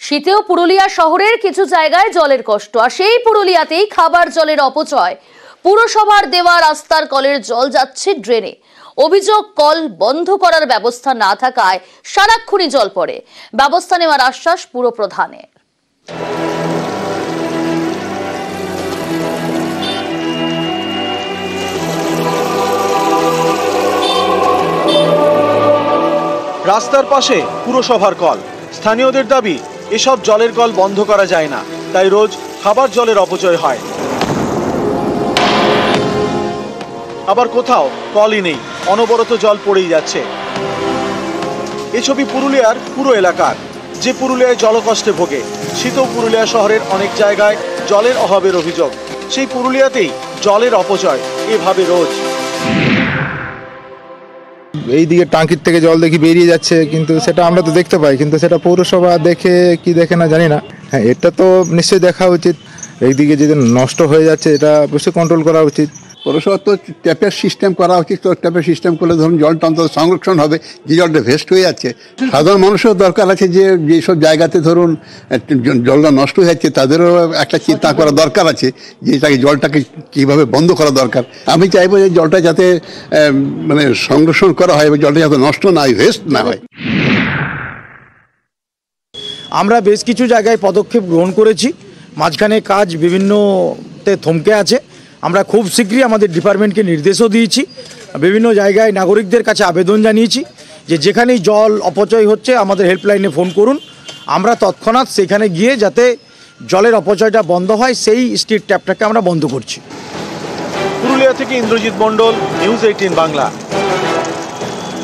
শীতেও পুরুলিয়া শহরের কিছু জায়গায় জলের কষ্ট, আর সেই পুরুলিয়াতেই খাবার জলের অপচয়। পুরসভার দেওয়া রাস্তার কলের জল যাচ্ছে ড্রেনে। অভিযোগ, কল বন্ধ করার ব্যবস্থা না থাকায় সারাক্ষণই জল পড়ে। ব্যবস্থা নেওয়ার আশ্বাস পুরপ্রধানের। রাস্তার পাশে পুরসভার কল। স্থানীয়দের দাবি, এসব জলের কল বন্ধ করা যায় না, তাই রোজ খাবার জলের অপচয় হয়। আবার কোথাও কলই নেই, অনবরত জল পড়েই যাচ্ছে। এ ছবি পুরুলিয়ার পুরো এলাকার, যে পুরুলিয়ায় জলকষ্টে ভোগে। শীতেও পুরুলিয়া শহরের অনেক জায়গায় জলের অভাবের অভিযোগ। সেই পুরুলিয়াতেই জলের অপচয় এভাবে রোজ। এই দিকে টাঙ্কির থেকে জল দেখি বেরিয়ে যাচ্ছে, কিন্তু সেটা আমরা তো দেখতে পাই, কিন্তু সেটা পৌরসভা দেখে কি দেখে না জানি না। হ্যাঁ, এটা তো নিশ্চয়ই দেখা উচিত। এইদিকে যদি নষ্ট হয়ে যাচ্ছে, এটা অবশ্যই কন্ট্রোল করা উচিত। পৌরসভা তো ট্যাপের সিস্টেম করা উচিত। তো ট্যাপের সিস্টেম করলে ধরুন জলটা অন্তত সংরক্ষণ হবে, যে জলটা ভেস্ট হয়ে যাচ্ছে। সাধারণ মানুষেরও দরকার আছে যে যেসব জায়গাতে ধরুন জলটা নষ্ট হয়ে যাচ্ছে, তাদেরও একটা চিন্তা করা দরকার আছে যে তাকে জলটাকে কীভাবে বন্ধ করা দরকার। আমি চাইবো যে জলটা যাতে মানে সংরক্ষণ করা হয়, জলটা যাতে নষ্ট না হয়, ভেস্ট না হয়। আমরা বেশ কিছু জায়গায় পদক্ষেপ গ্রহণ করেছি, মাঝখানে কাজ বিভিন্নতে থমকে আছে। আমরা খুব শীঘ্রই আমাদের ডিপার্টমেন্টকে নির্দেশও দিয়েছি, বিভিন্ন জায়গায় নাগরিকদের কাছে আবেদন জানিয়েছি যে যেখানেই জল অপচয় হচ্ছে আমাদের হেল্পলাইনে ফোন করুন। আমরা তৎক্ষণাৎ সেখানে গিয়ে যাতে জলের অপচয়টা বন্ধ হয় সেই স্ট্রিট ট্যাপটাকে আমরা বন্ধ করছি। পুরুলিয়া থেকে ইন্দ্রজিৎ মণ্ডল, নিউজ 18 বাংলা।